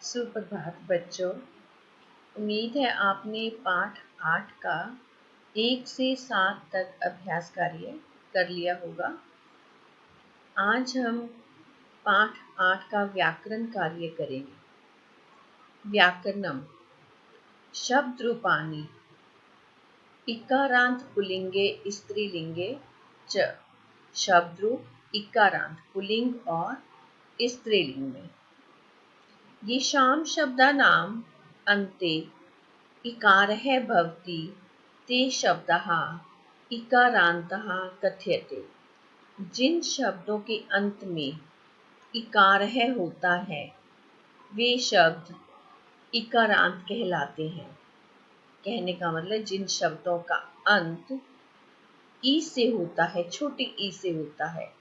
सुप्रभात बच्चों। उम्मीद है आपने पाठ 8 का 1 से 7 तक अभ्यास कार्य कर लिया होगा। आज हम पाठ 8 का व्याकरण कार्य करेंगे। व्याकरणम शब्द रूपाणि इकारांत पुल्लिंगे स्त्रीलिंगे च। शब्द रूप इकारांत पुल्लिंग और स्त्रीलिंग में। येषां शब्दानाम् अन्ते इकारः भवति ते शब्दाः इकारान्तः कथ्यते। जिन शब्दों के अंत में इकारः होता है वे शब्द इकारांत कहलाते हैं। कहने का मतलब जिन शब्दों का अंत ई से होता है, छोटे ई से होता है,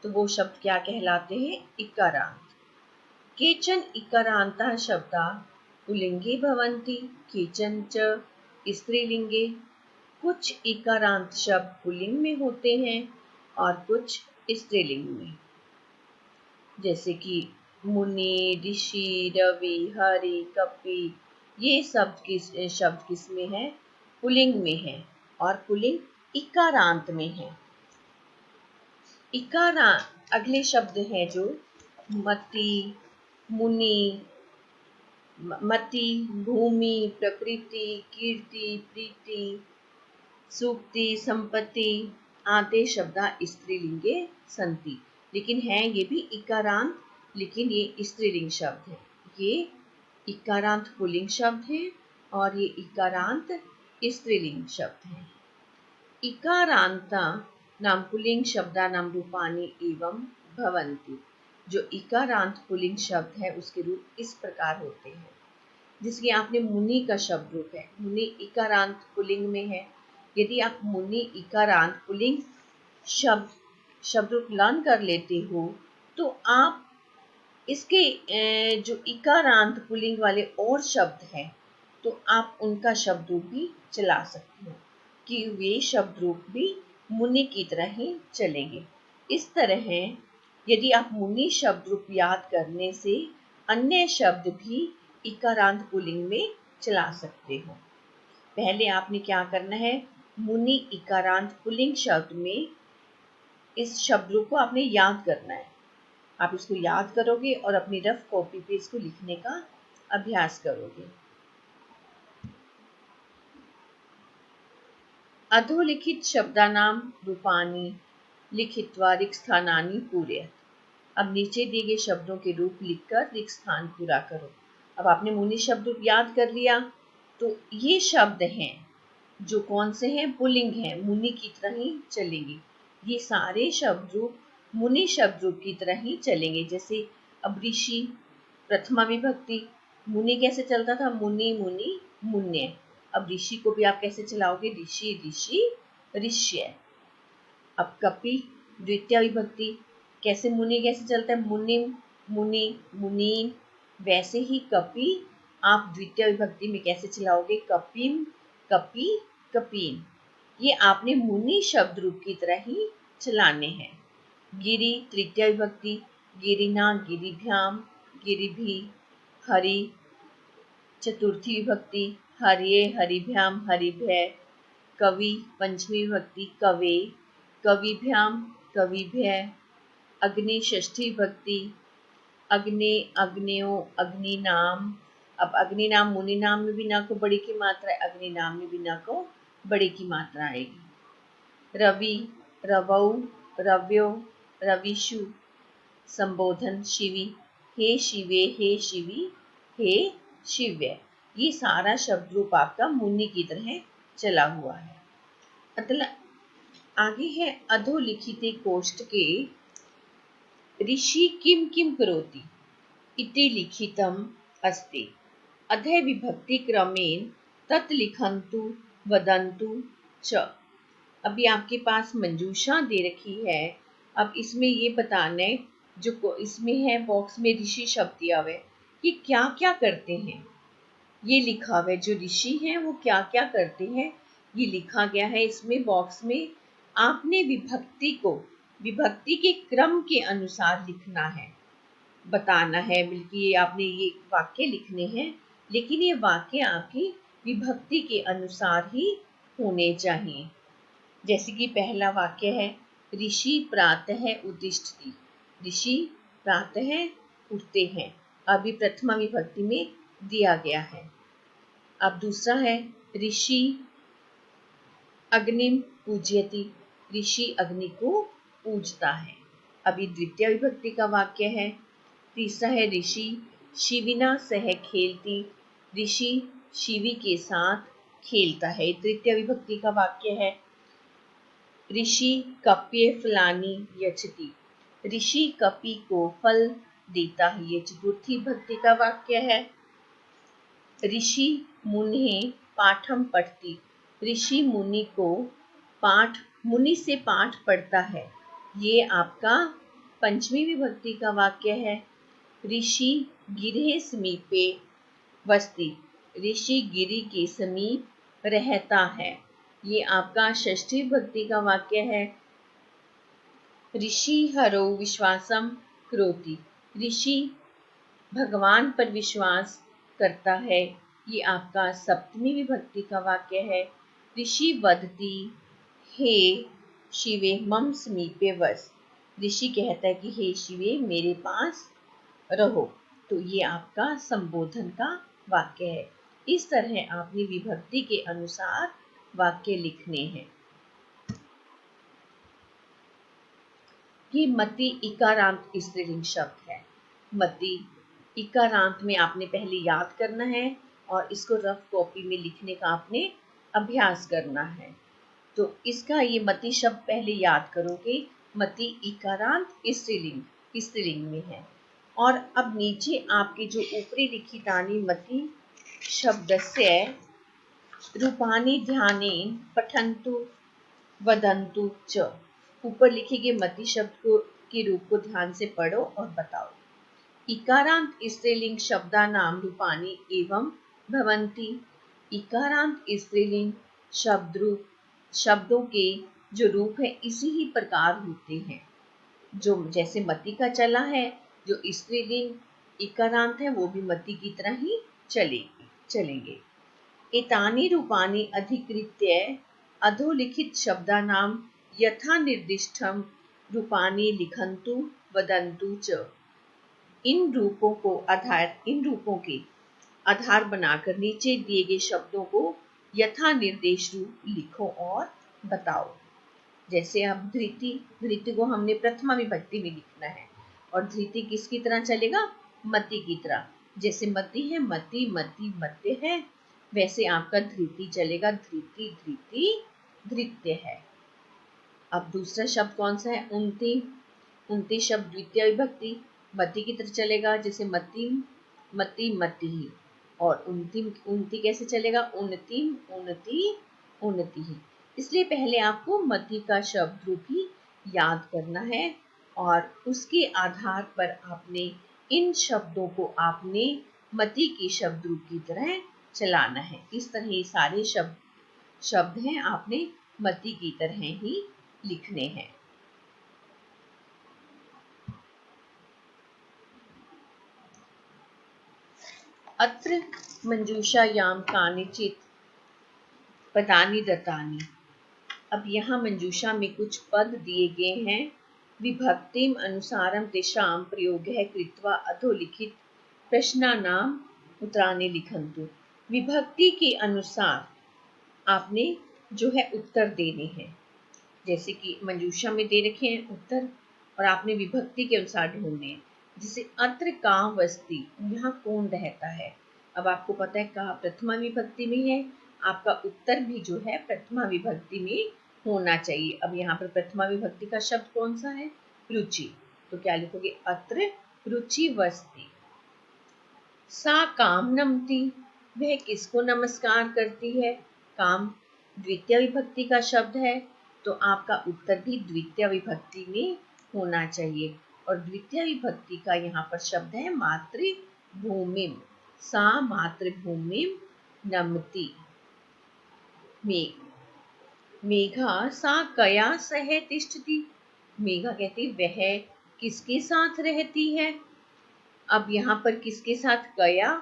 तो वो शब्द क्या कहलाते हैं? इकारांत। केचन इकारान्तः शब्दाः पुल्लिंगे भवन्ति केचन च स्त्रीलिंगे। कुछ इकारांत शब्द पुल्लिंग में होते हैं और कुछ स्त्रीलिंग में। जैसे कि मुनि, ऋषि, रवि, हरि, कपि, ये शब्द किस में है? पुल्लिंग में है और पुल्लिंग इकारांत में है। इकारांत अगले शब्द हैं जो मति, मुनि, मति, भूमि, प्रकृति, कीर्ति, प्रीति, सूक्ति, संपत्ति आदि शब्दा स्त्रीलिंगे सन्ति। लेकिन है ये भी इकारांत, लेकिन ये स्त्रीलिंग शब्द है। ये इकारांत पुल्लिंग शब्द है और ये इकारांत स्त्रीलिंग शब्द है। इकारांता नाम पुल्लिंग शब्दा नाम रूपाणि एवं भवन्ति। जो इकारांत पुल्लिंग शब्द है उसके रूप इस प्रकार होते हैं। जिसकी आपने मुनि का शब्द रूप है, मुनि इकारांत पुल्लिंग में है। यदि आप मुनि इकारांत पुल्लिंग शब्द रूप लर्न कर लेते हो तो आप इसके जो इकारांत पुल्लिंग वाले और शब्द हैं तो आप उनका शब्द रूप भी चला सकते हो कि वे शब्द रूप भी मुनि की तरह ही चलेंगे। इस तरह यदि आप मुनि शब्द रूप याद करने से अन्य शब्द भी इकारांत पुल्लिंग में चला सकते हो। पहले आपने क्या करना है? मुनि इकारांत पुल्लिंग शब्द में इस शब्द रूप को आपने याद करना है। आप इसको याद करोगे और अपनी रफ कॉपी पे इसको लिखने का अभ्यास करोगे। अधोलिखित शब्दानाम रूपाणि लिखित्वा रिक्तस्थानानि पूरयत। अब नीचे दिए गए शब्दों के रूप लिखकर रिक्त स्थान पूरा करो। अब आपने मुनि शब्द रूप याद कर लिया तो ये शब्द हैं जो कौन से हैं? पुल्लिंग हैं, मुनि की तरह ही चलेंगे। ये सारे शब्द रूप मुनि शब्द रूप की तरह ही चलेंगे। जैसे अब ऋषि प्रथमा विभक्ति, मुनि कैसे चलता था? मुनि, मुनि, मुन्य। अब ऋषि को भी आप कैसे चलाओगे? ऋषि, ऋषि, ऋष्य। अब कपि द्वितीय विभक्ति, कैसे मुनि कैसे चलता है? मुनिम, मुनि, मुनीन। वैसे ही कपि आप द्वितीय विभक्ति में कैसे चलाओगे? कपिम, कपि, कपीन। ये आपने मुनि शब्द रूप की तरह ही चलाने हैं। गिरि तृतीय विभक्ति, गिरिना, गिरिभ्याम, गिरिभि। हरि चतुर्थी विभक्ति, हर्ये, हरिभ्याम, हरिभ्य। कवि पंचमी विभक्ति, कवे, कविभ्याम, कविभ्य। अग्नि षष्ठी विभक्ति, अग्ने, अग्न्यो, अग्निनाम। अब अग्निनाम मुनि नाम में भी ना को बड़ी की मात्रा है, अग्नि नाम में भी ना को बड़ी की मात्रा आएगी। रवि, रवौ, रव्यो, रविषु। संबोधन शिवी, हे शिवे, हे शिवी, हे शिव्य। ये सारा शब्द रूप आपका मुनि की तरह चला हुआ है। मतलब आगे है अधोलिखिते कोष्ठके ऋषि किम किम करोति इति लिखितम अस्ति। अधे विभक्ति क्रमेण तत् लिखन्तु वदन्तु च। अभी आपके पास मंजूषा दे रखी है। अब इसमें ये बताना है, जो इसमें है बॉक्स में ऋषि शब्द दिया हुआ है, ये क्या क्या करते हैं। ये लिखा हुआ है जो ऋषि हैं वो क्या क्या करते हैं, ये लिखा गया है इसमें बॉक्स में। आपने विभक्ति को विभक्ति के क्रम के अनुसार लिखना है। बताना है, बल्कि ये आपने ये वाक्य लिखने हैं, लेकिन ये वाक्य आपकी विभक्ति के अनुसार ही होने चाहिए। जैसे कि पहला वाक्य है, ऋषि प्रातः उत्तिष्ठति। ऋषि प्रातः उठते हैं, अभी प्रथमा विभक्ति में दिया गया है। अब दूसरा है, ऋषि अग्निम पूजयति। ऋषि अग्नि को पूजता है, अभी द्वितीय विभक्ति का वाक्य है। तीसरा है, ऋषि शिविना सह खेलती। ऋषि शिवी के साथ खेलता है, तृतीय विभक्ति का वाक्य है। ऋषि कप्ये फलानि यच्छति। ऋषि कपि को फल देता है, ये चतुर्थी विभक्ति का वाक्य है। ऋषि मुनि पाठम पढ़ती। ऋषि मुनि को मुनि से पाठ पढ़ता है, ये आपका पंचमी विभक्ति का वाक्य है। ऋषि गिरे समीपे वस्ति। ऋषि गिरी के समीप रहता है, ये आपका षष्ठी विभक्ति का वाक्य है। ऋषि हरो विश्वासम करोति। ऋषि भगवान पर विश्वास करता है, ये आपका सप्तमी विभक्ति का वाक्य है। ऋषि वदति हे शिवे मम समीपे वस। ऋषि कहता है कि हे शिवे मेरे पास रहो, तो ये आपका संबोधन का वाक्य है। इस तरह आपने विभक्ति के अनुसार वाक्य लिखने हैं। ये मति इकारांत स्त्रीलिंग शब्द है। मति इकारांत में आपने पहले याद करना है और इसको रफ कॉपी में लिखने का आपने अभ्यास करना है। तो इसका ये मति शब्द पहले याद करोगे। मति इकारांत स्त्रीलिंग में है। और अब नीचे आपके जो ऊपरी लिखितानि मति शब्दस्य रूपाणि ध्यानेन पठन्तु वदन्तु च। ऊपर लिखे गए मति शब्द के रूप को ध्यान से पढ़ो और बताओ। इकारांत स्त्रीलिंग शब्दानाम रूपाणि एवं भवन्ति। इकारांत स्त्रीलिंग शब्दों के जो रूप है इसी ही प्रकार होते हैं। जो जैसे मति का चला है, जो स्त्रीलिंग इकारांत है वो भी मति की तरह ही चलेंगे। एतानि रूपाणि अधिकृत्य अधोलिखित शब्दानां यथा निर्दिष्टं रूपाणि लिखन्तु वदन्तु च। इन रूपों के आधार बनाकर नीचे दिए गए शब्दों को यथा निर्देश रूप लिखो और बताओ। जैसे अब धृति को हमने प्रथमा विभक्ति में लिखना है, और धृति किसकी तरह चलेगा? मति की तरह। जैसे मति है मति, मति मत्य है, वैसे आपका धृति चलेगा धृति धृति धृत्य है। अब दूसरा शब्द कौन सा है? उन्ति। उन्ति शब्द द्वितीय विभक्ति मति की तरह चलेगा, जैसे मति मति मति ही। और उन्ति कैसे चलेगा? उन्नतिम उन्नति उन्नति ही। इसलिए पहले आपको मति का शब्द रूप ही याद करना है और उसके आधार पर आपने इन शब्दों को आपने मति के शब्द रूप की तरह चलाना है। इस तरह ये सारे शब्द हैं, आपने मति की तरह ही लिखने हैं। अत्र मंजूषायां कानिचित् पदानि दत्तानि। अब यहाँ मंजूषा में कुछ पद दिए गए हैं। विभक्तिम अनुसारम तेषां प्रयोगः कृत्वा अधोलिखित प्रश्नानाम उत्तराणि लिखन्तु। विभक्ति के अनुसार आपने जो है उत्तर देने हैं। जैसे कि मंजूषा में दे रखे हैं उत्तर, और आपने विभक्ति के अनुसार ढूंढने हैं। जैसे अत्र का वस्ति, यहाँ कौन रहता है? अब आपको पता है का प्रथमा विभक्ति में है, आपका उत्तर भी जो है प्रथमा विभक्ति में होना चाहिए। अब यहाँ पर प्रथमा विभक्ति का शब्द कौन सा है? रुचि। तो क्या लिखोगे? अत्र रुचि वस्ति। सा काम नमति, वह किसको नमस्कार करती है? काम द्वितीय विभक्ति का शब्द है, तो आपका उत्तर भी द्वितीय विभक्ति में होना चाहिए। और द्वितीय विभक्ति का यहाँ पर शब्द है मातृभूमिम। सा मातृभूमिम नमति। मेघा सा कया सह तिष्ठति। मेघा कहती वह किसके साथ रहती है? अब यहाँ पर किसके साथ कया,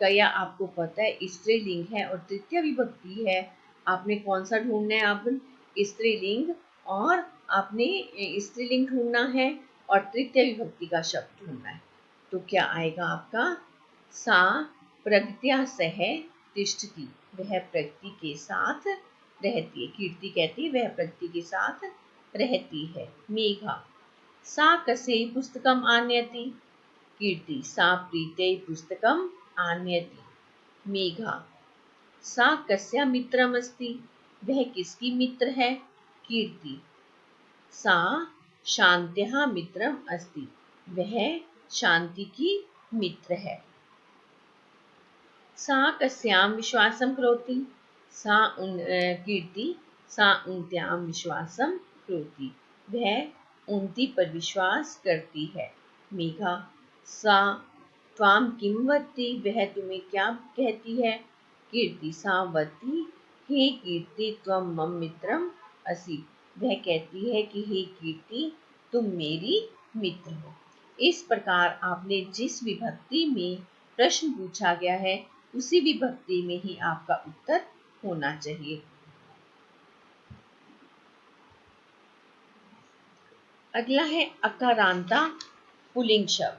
कया आपको पता है स्त्रीलिंग है और तृतीय विभक्ति है। आपने कौन सा ढूंढना है, अब स्त्रीलिंग, और आपने स्त्रीलिंग ढूंढना है और तृतीय विभक्ति का शब्द ढूंढना है। तो क्या आएगा आपका, सा प्रगत्या सह तिष्ठति, वह प्रगति के साथ रहती है। कीर्ति कहती है वह प्रगति के साथ रहती है। मेघा, सा कसे पुस्तकम आनयति, कीर्ति सा प्रीत्यै पुस्तकम आनयति। मेघा, सा कस्या मित्रम अस्ति, वह किसकी मित्र है। कीर्ति, सा शान्त्याः मित्रम अस्ति, वह शांति की मित्र है। सा कस्यां विश्वासं करोति, कीर्ति सा उन्त्यां विश्वासं करोति, वह उनती पर विश्वास करती है। मेघा, सा त्वां किं वदति, वह तुम्हें क्या कहती है। कीर्ति, सा वदति हे कीर्ति त्वं मम मित्रम असि, वह कहती है कि हे कीर्ति तुम मेरी मित्र हो। इस प्रकार आपने जिस विभक्ति में प्रश्न पूछा गया है उसी विभक्ति में ही आपका उत्तर होना चाहिए। अगला है अकारांता पुल्लिंग शब्द,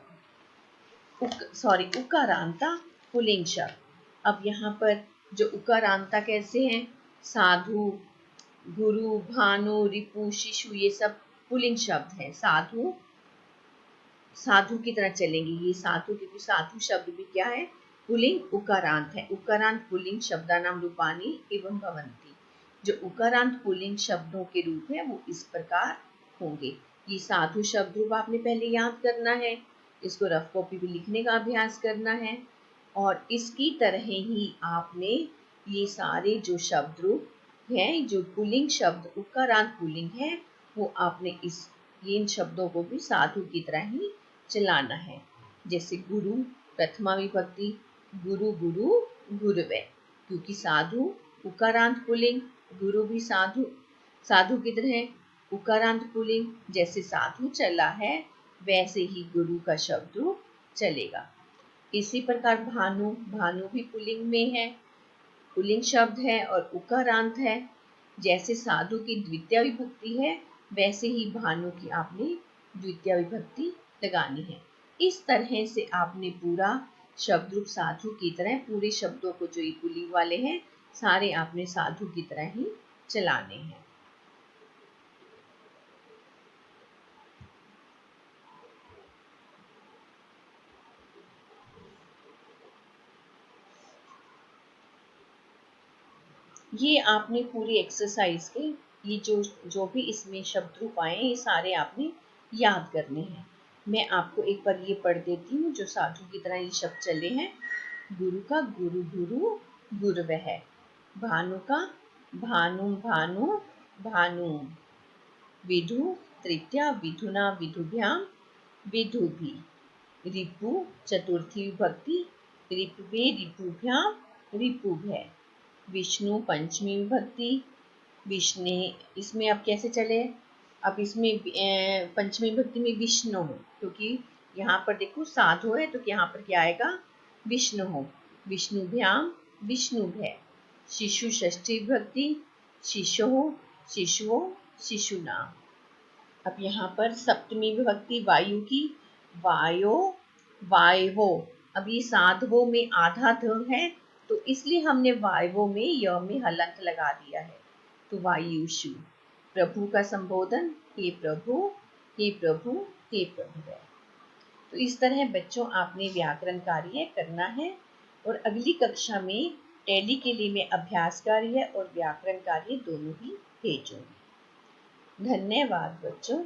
उकारांता पुल्लिंग शब्द। अब यहाँ पर जो उकारांता कैसे हैं, साधु, गुरु, भानु, रिपु, शिशु, ये सब पुल्लिंग शब्द हैं। साधु, साधु की तरह चलेंगे ये साधु, क्योंकि साधु शब्द भी क्या है, पुल्लिंग उकारांत है। उकारांत पुल्लिंग शब्दानाम रूपाणि एवं भवन्ति। जो उकारांत पुल्लिंग शब्दों के रूप है वो इस प्रकार होंगे। ये साधु शब्द रूप आपने पहले याद करना है, इसको रफ कॉपी पे लिखने का अभ्यास करना है, और इसकी तरह ही आपने ये सारे जो शब्द रूप हैं, जो पुल्लिंग शब्द उकारांत पुल्लिंग है, वो आपने इन शब्दों को भी साधु की तरह ही चलाना है। जैसे गुरु प्रथमा विभक्ति, गुरु गुरु गुरुवे, क्योंकि साधु उकारांत पुल्लिंग, गुरु भी साधु, साधु की तरह उकारांत पुल्लिंग, जैसे साधु चला है वैसे ही गुरु का शब्द चलेगा। इसी प्रकार भानु, भानु भी पुल्लिंग में है, पुल्लिंग शब्द है और उकारांत है। जैसे साधु की द्वितीय विभक्ति है वैसे ही भानु की आपने द्वितीय विभक्ति लगानी है। इस तरह से आपने पूरा शब्द रूप साधु की तरह पूरे शब्दों को जो ये पुल्लिंग वाले हैं सारे आपने साधु की तरह ही चलाने हैं। ये आपने पूरी एक्सरसाइज के ये जो भी इसमें शब्द रूप आए ये सारे आपने याद करने हैं। मैं आपको एक बार ये पढ़ देती हूँ जो साधु की तरह ये शब्द चले हैं। गुरु का गुरु गुरु गुरुवः, भानु का भानु भानु भानु, विधु तृतीया विधुना विधुभ्यां विधुभि, रिपु चतुर्थी विभक्ति रिपवे रिपुभ्यां रिपुभ्य, विष्णु पंचमी विभक्ति विष्णे, इसमें अब कैसे चले, अब इसमें पंचमी विभक्ति में विष्णु हो, क्योंकि यहाँ पर देखो साधु है तो यहाँ पर क्या आएगा, विष्णु हो, विष्णुभ्याम विष्णुभ्य। शिशु षष्ठी विभक्ति शिशु शिशुओ शिशुना। अब यहाँ पर सप्तमी विभक्ति वायु की वायो वायवो, अब ये साधवों में आधा ध है तो इसलिए हमने वायवो में य में हलंत लगा दिया है, तो वायुषु। प्रभु का संबोधन हे प्रभु हे प्रभु हे प्रभु है। तो इस तरह बच्चों आपने व्याकरण कार्य करना है, और अगली कक्षा में टैली के लिए मैं अभ्यास कार्य और व्याकरण कार्य दोनों ही भेजूंगी। धन्यवाद बच्चों।